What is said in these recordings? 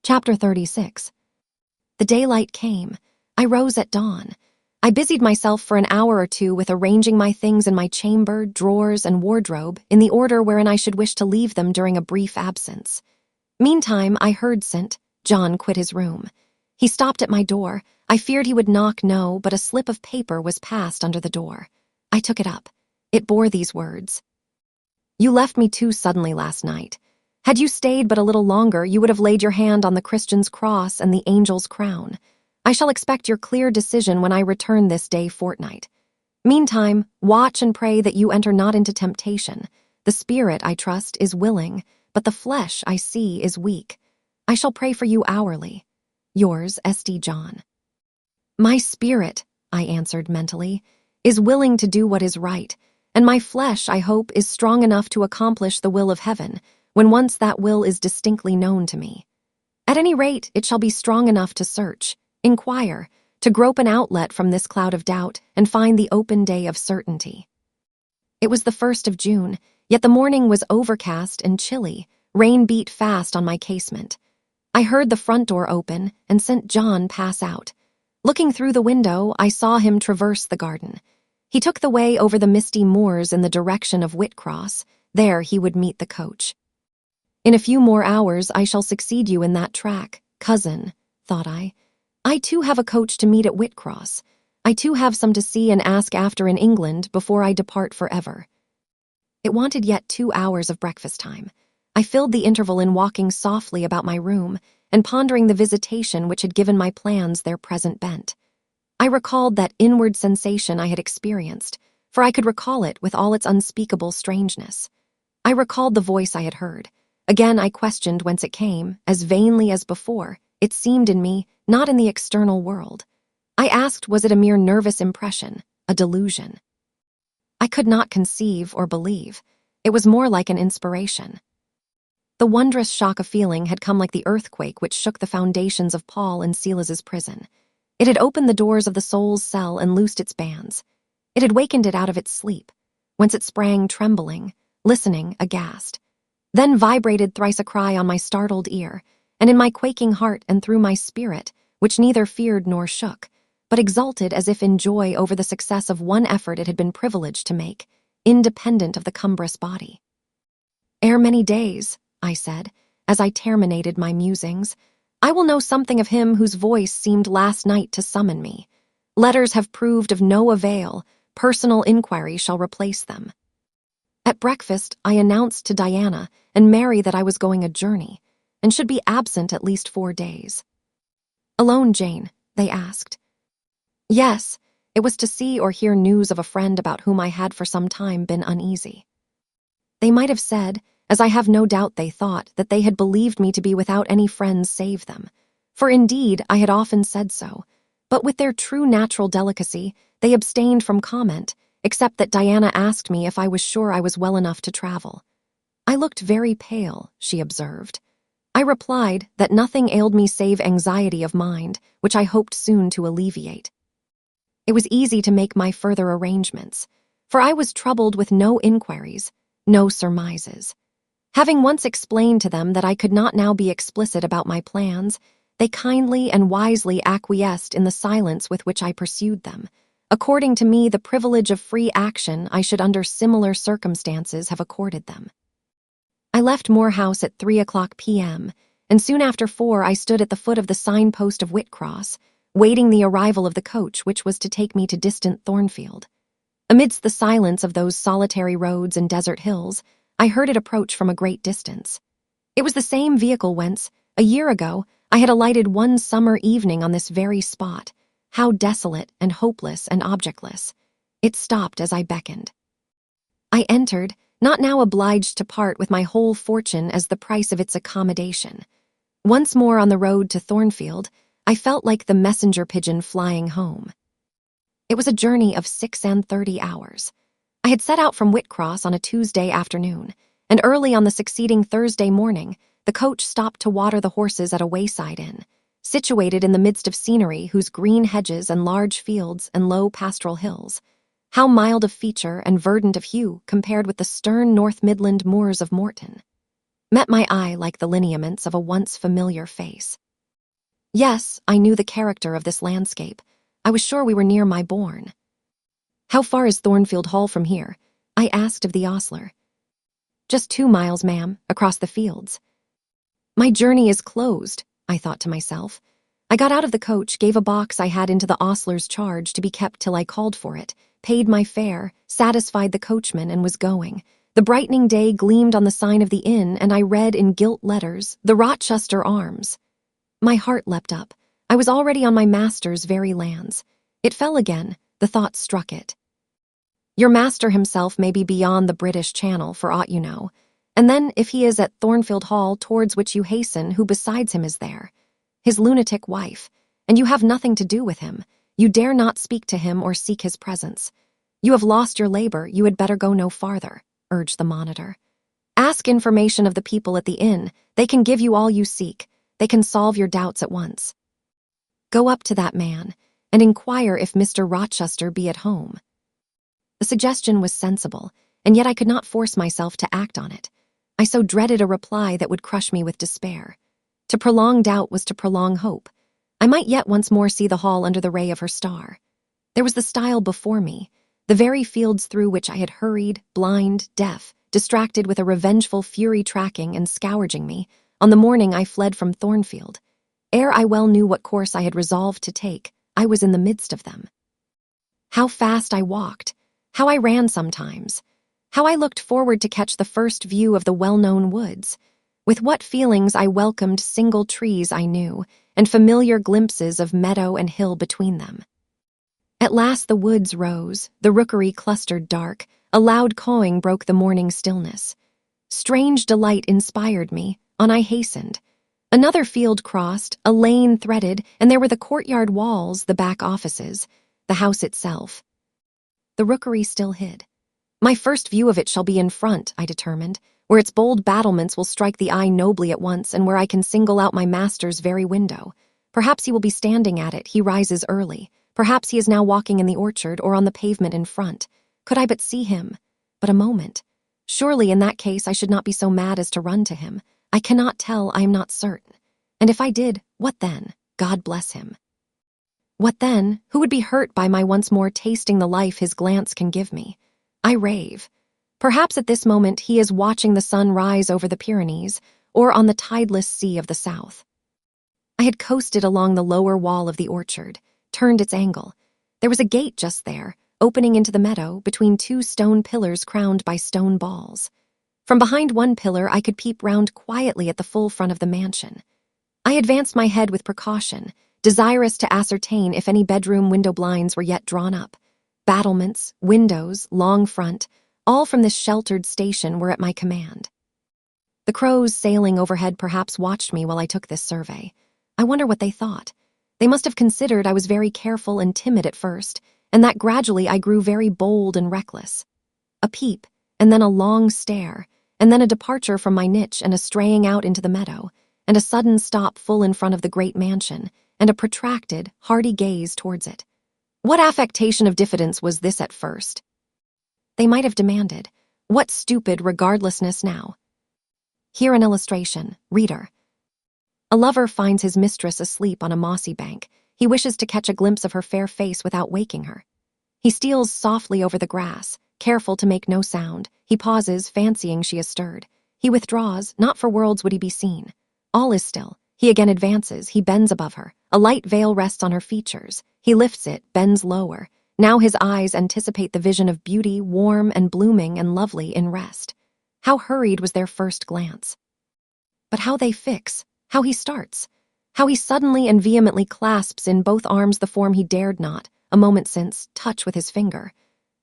Chapter 36. The daylight came. I rose at dawn. I busied myself for an hour or two with arranging my things in my chamber, drawers, and wardrobe in the order wherein I should wish to leave them during a brief absence. Meantime, I heard St. John quit his room. He stopped at my door. I feared he would knock no, but a slip of paper was passed under the door. I took it up. It bore these words. You left me too suddenly last night. Had you stayed but a little longer, you would have laid your hand on the Christian's cross and the angel's crown. I shall expect your clear decision when I return this day fortnight. Meantime, watch and pray that you enter not into temptation. The spirit, I trust, is willing, but the flesh, I see, is weak. I shall pray for you hourly. Yours, St. John. My spirit, I answered mentally, is willing to do what is right, and my flesh, I hope, is strong enough to accomplish the will of heaven, when once that will is distinctly known to me. At any rate, it shall be strong enough to search, inquire, to grope an outlet from this cloud of doubt and find the open day of certainty. It was the 1st of June, yet the morning was overcast and chilly. Rain beat fast on my casement. I heard the front door open and St. John pass out. Looking through the window, I saw him traverse the garden. He took the way over the misty moors in the direction of Whitcross. There he would meet the coach. In a few more hours I shall succeed you in that track, cousin, thought I. I too have a coach to meet at Whitcross. I too have some to see and ask after in England before I depart forever. It wanted yet 2 hours of breakfast time. I filled the interval in walking softly about my room and pondering the visitation which had given my plans their present bent. I recalled that inward sensation I had experienced, for I could recall it with all its unspeakable strangeness. I recalled the voice I had heard. Again I questioned whence it came, as vainly as before. It seemed in me, not in the external world. I asked, was it a mere nervous impression, a delusion? I could not conceive or believe. It was more like an inspiration. The wondrous shock of feeling had come like the earthquake which shook the foundations of Paul and Silas's prison. It had opened the doors of the soul's cell and loosed its bands. It had wakened it out of its sleep, whence it sprang trembling, listening, aghast. Then vibrated thrice a cry on my startled ear, and in my quaking heart and through my spirit, which neither feared nor shook, but exulted as if in joy over the success of one effort it had been privileged to make, independent of the cumbrous body. Ere many days, I said, as I terminated my musings, I will know something of him whose voice seemed last night to summon me. Letters have proved of no avail, personal inquiry shall replace them. At breakfast, I announced to Diana and Mary that I was going a journey, and should be absent at least 4 days. Alone, Jane? They asked. Yes, it was to see or hear news of a friend about whom I had for some time been uneasy. They might have said, as I have no doubt they thought, that they had believed me to be without any friends save them, for indeed I had often said so, but with their true natural delicacy, they abstained from comment, except that Diana asked me if I was sure I was well enough to travel. I looked very pale, she observed. I replied that nothing ailed me save anxiety of mind, which I hoped soon to alleviate. It was easy to make my further arrangements, for I was troubled with no inquiries, no surmises. Having once explained to them that I could not now be explicit about my plans, they kindly and wisely acquiesced in the silence with which I pursued them. According to me, the privilege of free action I should under similar circumstances have accorded them. I left Moor House at 3:00 p.m., and soon after 4 I stood at the foot of the signpost of Whitcross, waiting the arrival of the coach which was to take me to distant Thornfield. Amidst the silence of those solitary roads and desert hills, I heard it approach from a great distance. It was the same vehicle whence, a year ago, I had alighted one summer evening on this very spot. How desolate and hopeless and objectless. It stopped as I beckoned. I entered, not now obliged to part with my whole fortune as the price of its accommodation. Once more on the road to Thornfield, I felt like the messenger pigeon flying home. It was a journey of 36 hours. I had set out from Whitcross on a Tuesday afternoon, and early on the succeeding Thursday morning, the coach stopped to water the horses at a wayside inn, situated in the midst of scenery whose green hedges and large fields and low pastoral hills. How mild of feature and verdant of hue compared with the stern North Midland moors of Morton. met my eye like the lineaments of a once familiar face. Yes, I knew the character of this landscape. I was sure we were near my bourne. "How far is Thornfield Hall from here?" I asked of the ostler. "Just 2 miles, ma'am, across the fields." My journey is closed, I thought to myself. I got out of the coach, gave a box I had into the ostler's charge to be kept till I called for it, paid my fare, satisfied the coachman, and was going. The brightening day gleamed on the sign of the inn, and I read in gilt letters, "The Rochester Arms." My heart leapt up. I was already on my master's very lands. It fell again, the thought struck it. "Your master himself may be beyond the British Channel, for aught you know. And then, if he is at Thornfield Hall, towards which you hasten, who besides him is there? His lunatic wife. And you have nothing to do with him. You dare not speak to him or seek his presence. You have lost your labor, you had better go no farther," urged the monitor. "Ask information of the people at the inn. They can give you all you seek. They can solve your doubts at once. Go up to that man, and inquire if Mr. Rochester be at home." The suggestion was sensible, and yet I could not force myself to act on it. I so dreaded a reply that would crush me with despair. To prolong doubt was to prolong hope. I might yet once more see the hall under the ray of her star. There was the stile before me, the very fields through which I had hurried, blind, deaf, distracted with a revengeful fury tracking and scourging me, on the morning I fled from Thornfield. Ere I well knew what course I had resolved to take, I was in the midst of them. How fast I walked, how I ran sometimes, how I looked forward to catch the first view of the well-known woods. With what feelings I welcomed single trees I knew, and familiar glimpses of meadow and hill between them. At last the woods rose, the rookery clustered dark, a loud cawing broke the morning stillness. Strange delight inspired me, on I hastened. Another field crossed, a lane threaded, and there were the courtyard walls, the back offices, the house itself. The rookery still hid. My first view of it shall be in front, I determined, where its bold battlements will strike the eye nobly at once, and where I can single out my master's very window. Perhaps he will be standing at it, he rises early. Perhaps he is now walking in the orchard or on the pavement in front. Could I but see him? But a moment. Surely in that case I should not be so mad as to run to him. I cannot tell, I am not certain. And if I did, what then? God bless him. What then? Who would be hurt by my once more tasting the life his glance can give me? I rave. Perhaps at this moment he is watching the sun rise over the Pyrenees, or on the tideless sea of the south. I had coasted along the lower wall of the orchard, turned its angle. There was a gate just there, opening into the meadow, between 2 stone pillars crowned by stone balls. From behind one pillar I could peep round quietly at the full front of the mansion. I advanced my head with precaution, desirous to ascertain if any bedroom window blinds were yet drawn up. Battlements, windows, long front, all from this sheltered station were at my command. The crows sailing overhead perhaps watched me while I took this survey. I wonder what they thought. They must have considered I was very careful and timid at first, and that gradually I grew very bold and reckless. A peep, and then a long stare, and then a departure from my niche and a straying out into the meadow, and a sudden stop full in front of the great mansion, and a protracted, hearty gaze towards it. What affectation of diffidence was this at first? They might have demanded, what stupid regardlessness now? Here an illustration, reader. A lover finds his mistress asleep on a mossy bank. He wishes to catch a glimpse of her fair face without waking her. He steals softly over the grass, careful to make no sound. He pauses, fancying she is stirred. He withdraws, not for worlds would he be seen. All is still. He again advances, he bends above her. A light veil rests on her features. He lifts it, bends lower. Now his eyes anticipate the vision of beauty, warm and blooming and lovely in rest. How hurried was their first glance. But how they fix, how he starts, how he suddenly and vehemently clasps in both arms the form he dared not, a moment since, touch with his finger.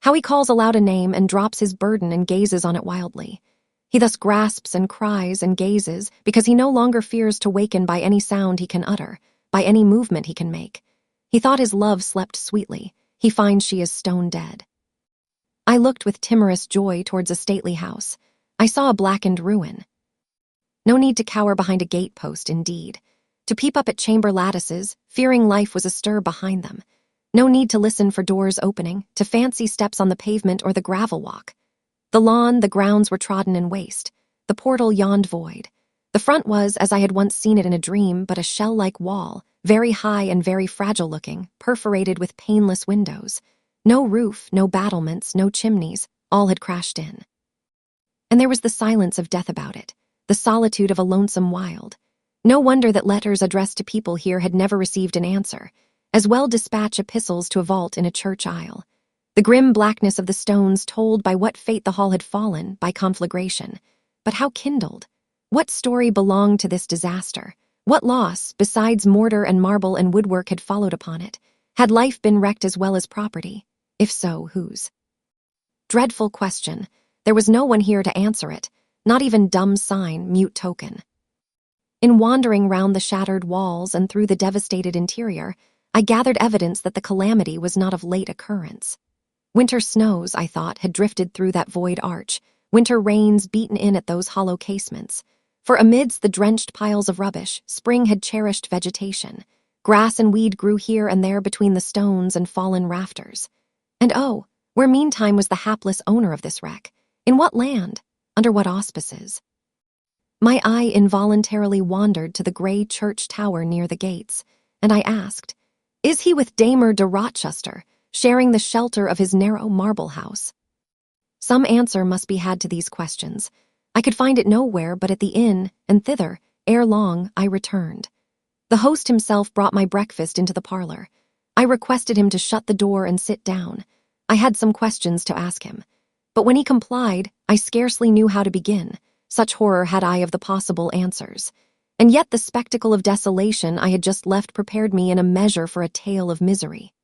How he calls aloud a name and drops his burden and gazes on it wildly. He thus grasps and cries and gazes because he no longer fears to waken by any sound he can utter, by any movement he can make. He thought his love slept sweetly. He finds she is stone dead. I looked with timorous joy towards a stately house. I saw a blackened ruin. No need to cower behind a gate-post, indeed. To peep up at chamber lattices, fearing life was astir behind them. No need to listen for doors opening, to fancy steps on the pavement or the gravel walk. The lawn, the grounds were trodden and waste. The portal yawned void. The front was, as I had once seen it in a dream, but a shell-like wall, very high and very fragile-looking, perforated with paneless windows. No roof, no battlements, no chimneys, all had crashed in. And there was the silence of death about it, the solitude of a lonesome wild. No wonder that letters addressed to people here had never received an answer, as well dispatch epistles to a vault in a church aisle. The grim blackness of the stones told by what fate the hall had fallen, by conflagration. But how kindled? What story belonged to this disaster? What loss, besides mortar and marble and woodwork, had followed upon it? Had life been wrecked as well as property? If so, whose? Dreadful question. There was no one here to answer it, not even dumb sign, mute token. In wandering round the shattered walls and through the devastated interior, I gathered evidence that the calamity was not of late occurrence. Winter snows, I thought, had drifted through that void arch, winter rains beaten in at those hollow casements. For amidst the drenched piles of rubbish, spring had cherished vegetation. Grass and weed grew here and there between the stones and fallen rafters. And oh, where meantime was the hapless owner of this wreck? In what land? Under what auspices? My eye involuntarily wandered to the gray church tower near the gates, and I asked, "Is he with Damer de Rochester, sharing the shelter of his narrow marble house?" Some answer must be had to these questions. I could find it nowhere but at the inn, and thither, ere long, I returned. The host himself brought my breakfast into the parlor. I requested him to shut the door and sit down. I had some questions to ask him. But when he complied, I scarcely knew how to begin. Such horror had I of the possible answers. And yet the spectacle of desolation I had just left prepared me in a measure for a tale of misery.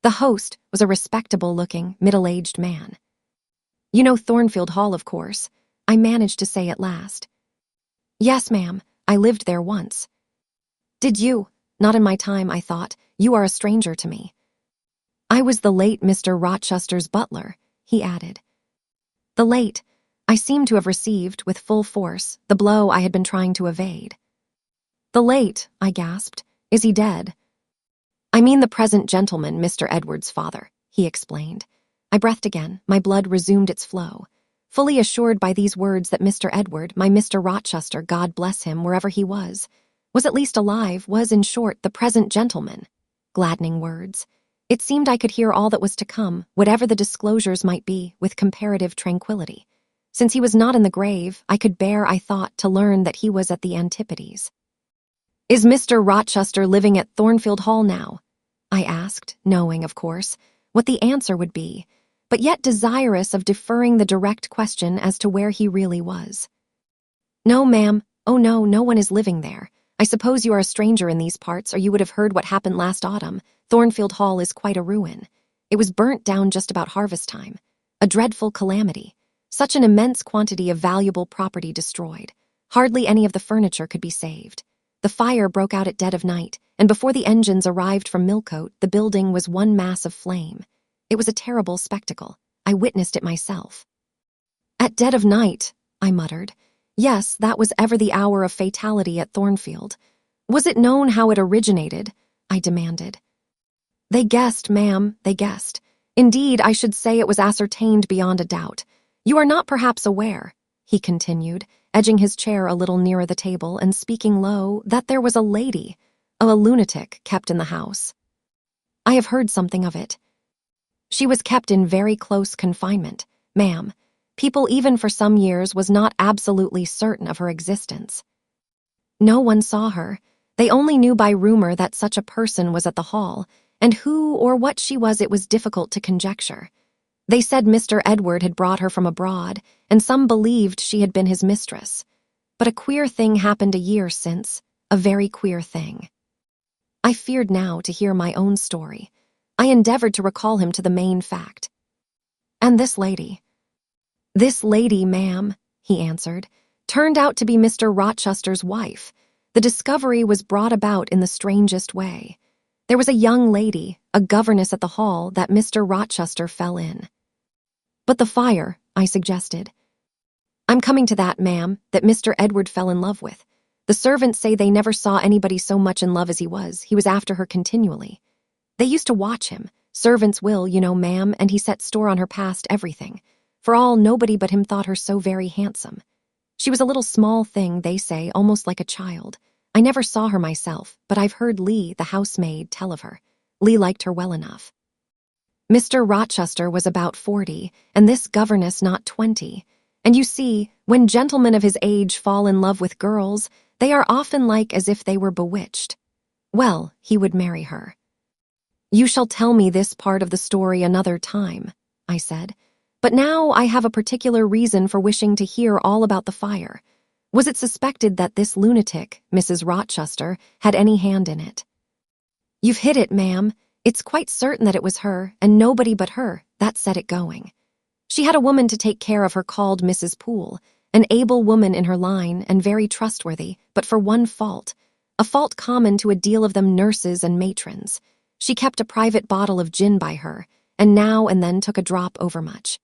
The host was a respectable-looking, middle-aged man. "You know Thornfield Hall, of course," I managed to say at last. "Yes, ma'am, I lived there once." "Did you? Not in my time," I thought. "You are a stranger to me." "I was the late Mr. Rochester's butler," he added. The late, I seemed to have received, with full force, the blow I had been trying to evade. "The late," I gasped. "Is he dead?" "I mean the present gentleman, Mr. Edward's father," he explained. I breathed again, my blood resumed its flow. Fully assured by these words that Mr. Edward, my Mr. Rochester, God bless him, wherever he was at least alive, was, in short, the present gentleman. Gladdening words. It seemed I could hear all that was to come, whatever the disclosures might be, with comparative tranquillity. Since he was not in the grave, I could bear, I thought, to learn that he was at the antipodes. "Is Mr. Rochester living at Thornfield Hall now?" I asked, knowing, of course, what the answer would be, but yet desirous of deferring the direct question as to where he really was. "No, ma'am. Oh no, no one is living there. I suppose you are a stranger in these parts, or you would have heard what happened last autumn. Thornfield Hall is quite a ruin. It was burnt down just about harvest time. A dreadful calamity. Such an immense quantity of valuable property destroyed. Hardly any of the furniture could be saved. The fire broke out at dead of night, and before the engines arrived from Millcote, the building was one mass of flame. It was a terrible spectacle. I witnessed it myself." "At dead of night," I muttered. "Yes, that was ever the hour of fatality at Thornfield. Was it known how it originated?" I demanded. "They guessed, ma'am, they guessed. Indeed, I should say it was ascertained beyond a doubt. You are not perhaps aware," he continued, edging his chair a little nearer the table and speaking low, "that there was a lady, a lunatic, kept in the house." "I have heard something of it." "She was kept in very close confinement, ma'am. People even for some years was not absolutely certain of her existence. No one saw her. They only knew by rumor that such a person was at the hall, and who or what she was it was difficult to conjecture. They said Mr. Edward had brought her from abroad, and some believed she had been his mistress. But a queer thing happened a year since, a very queer thing." I feared now to hear my own story. I endeavored to recall him to the main fact. "And this lady?" "This lady, ma'am," he answered, "turned out to be Mr. Rochester's wife. The discovery was brought about in the strangest way. There was a young lady, a governess at the hall, that Mr. Rochester fell in." "But the fire," I suggested. "I'm coming to that, ma'am, that Mr. Edward fell in love with. The servants say they never saw anybody so much in love as he was. He was after her continually. They used to watch him. Servants will, you know, ma'am, and he set store on her past everything. For all, nobody but him thought her so very handsome. She was a little small thing, they say, almost like a child. I never saw her myself, but I've heard Lee, the housemaid, tell of her. Lee liked her well enough. Mr. Rochester was about 40, and this governess not 20. And you see, when gentlemen of his age fall in love with girls, they are often like as if they were bewitched. Well, he would marry her. You shall tell me this part of the story another time, I said. But now I have a particular reason for wishing to hear all about the fire. Was it suspected that this lunatic, Mrs. Rochester, had any hand in it? You've hit it, ma'am. It's quite certain that it was her, and nobody but her, that set it going. She had a woman to take care of her called Mrs. Poole, an able woman in her line and very trustworthy, but for one fault, a fault common to a deal of them nurses and matrons. She kept a private bottle of gin by her, and now and then took a drop overmuch.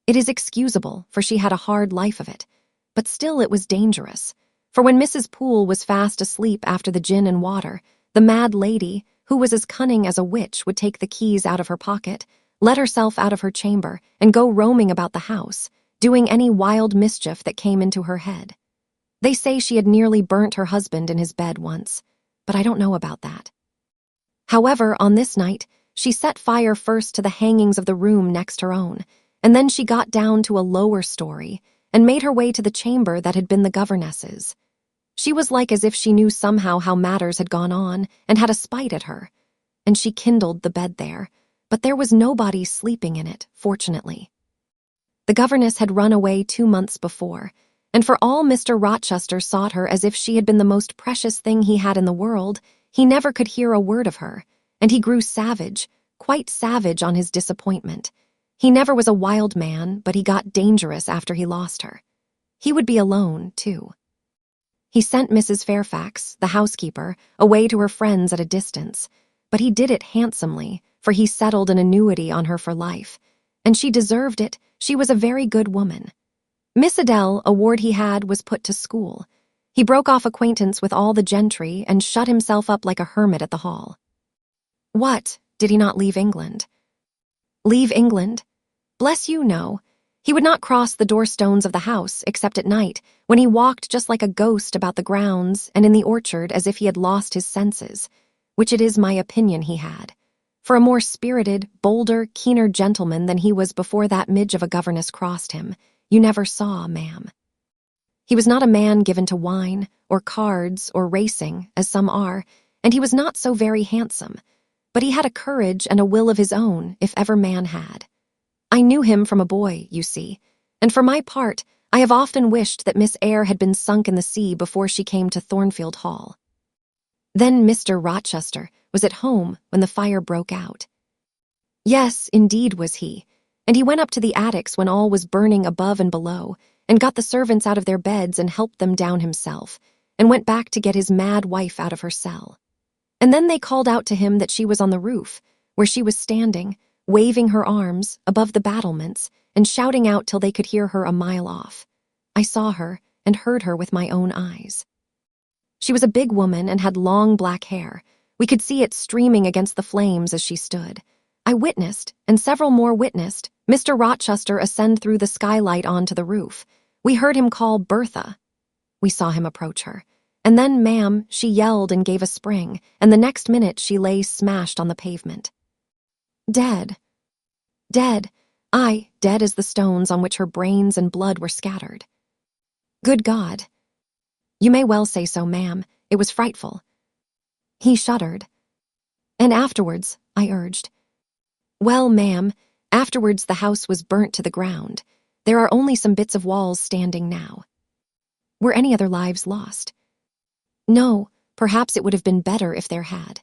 It is excusable, for she had a hard life of it, but still it was dangerous, for when Mrs. Poole was fast asleep after the gin and water, the mad lady, who was as cunning as a witch, would take the keys out of her pocket, let herself out of her chamber, and go roaming about the house, doing any wild mischief that came into her head. They say she had nearly burnt her husband in his bed once, but I don't know about that. However, on this night, she set fire first to the hangings of the room next her own, and then she got down to a lower story and made her way to the chamber that had been the governess's. She was like as if she knew somehow how matters had gone on and had a spite at her, and she kindled the bed there, but there was nobody sleeping in it, fortunately. The governess had run away 2 months before, and for all Mr. Rochester sought her as if she had been the most precious thing he had in the world, he never could hear a word of her, and he grew savage, quite savage on his disappointment. He never was a wild man, but he got dangerous after he lost her. He would be alone, too. He sent Mrs. Fairfax, the housekeeper, away to her friends at a distance, but he did it handsomely, for he settled an annuity on her for life, and she deserved it. She was a very good woman. Miss Adele, a ward he had, was put to school. He broke off acquaintance with all the gentry and shut himself up like a hermit at the Hall. What, did he not leave England? Leave England? Bless you, no. He would not cross the door-stones of the house, except at night, when he walked just like a ghost about the grounds and in the orchard as if he had lost his senses, which it is my opinion he had. For a more spirited, bolder, keener gentleman than he was before that midge of a governess crossed him, you never saw, ma'am. He was not a man given to wine, or cards, or racing, as some are, and he was not so very handsome, but he had a courage and a will of his own, if ever man had. I knew him from a boy, you see, and for my part, I have often wished that Miss Eyre had been sunk in the sea before she came to Thornfield Hall. Then Mr. Rochester was at home when the fire broke out. Yes, indeed was he, and he went up to the attics when all was burning above and below, and got the servants out of their beds and helped them down himself, and went back to get his mad wife out of her cell. And then they called out to him that she was on the roof, where she was standing, waving her arms above the battlements and shouting out till they could hear her a mile off. I saw her and heard her with my own eyes. She was a big woman and had long black hair. We could see it streaming against the flames as she stood. I witnessed, and several more witnessed, Mr. Rochester ascend through the skylight onto the roof. We heard him call Bertha. We saw him approach her. And then, ma'am, she yelled and gave a spring, and the next minute she lay smashed on the pavement. Dead. Dead. Aye, dead as the stones on which her brains and blood were scattered. Good God. You may well say so, ma'am. It was frightful. He shuddered. And afterwards, I urged. Well, ma'am, afterwards the house was burnt to the ground. There are only some bits of walls standing now. Were any other lives lost? No, perhaps it would have been better if there had.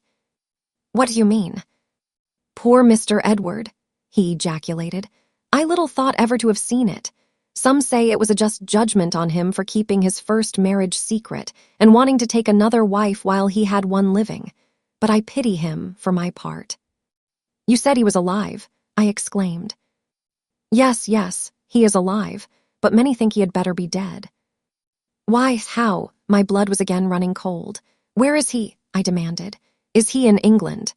What do you mean? Poor Mr. Edward, he ejaculated. I little thought ever to have seen it. Some say it was a just judgment on him for keeping his first marriage secret and wanting to take another wife while he had one living. But I pity him, for my part. You said he was alive, I exclaimed. Yes, he is alive, but many think he had better be dead. Why, how? My blood was again running cold. Where is he? I demanded. Is he in England?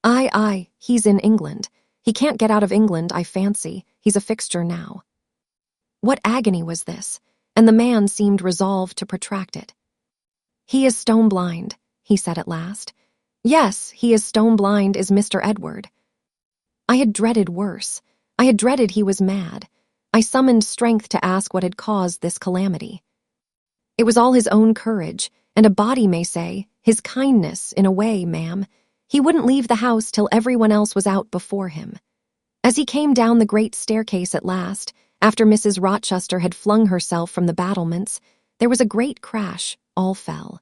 Aye, he's in England. He can't get out of England, I fancy. He's a fixture now. What agony was this? and the man seemed resolved to protract it. "He is stone blind," he said at last. "Yes, he is stone blind, is Mr. Edward." I had dreaded worse. I had dreaded he was mad. I summoned strength to ask what had caused this calamity. "It was all his own courage, and a body may say, his kindness, in a way, ma'am. He wouldn't leave the house till everyone else was out before him. As he came down the great staircase at last, after Mrs. Rochester had flung herself from the battlements, there was a great crash, all fell.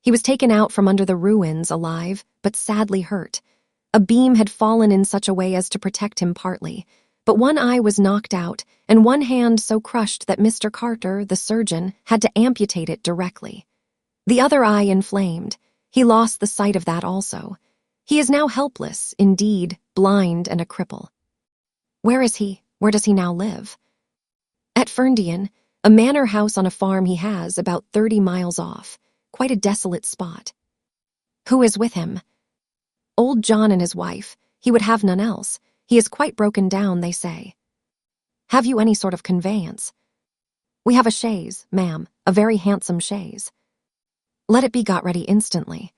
He was taken out from under the ruins alive, but sadly hurt. A beam had fallen in such a way as to protect him partly, but one eye was knocked out, and one hand so crushed that Mr. Carter, the surgeon, had to amputate it directly. The other eye inflamed. He lost the sight of that also. He is now helpless, indeed, blind and a cripple." "Where is he? Where does he now live?" "At Ferndean, a manor house on a farm he has, about 30 miles off. Quite a desolate spot." "Who is with him?" "Old John and his wife. He would have none else. He is quite broken down, they say." "Have you any sort of conveyance?" "We have a chaise, ma'am, a very handsome chaise." "Let it be got ready instantly.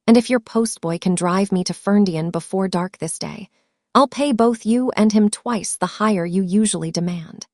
And if your postboy can drive me to Ferndean before dark this day, I'll pay both you and him twice the hire you usually demand."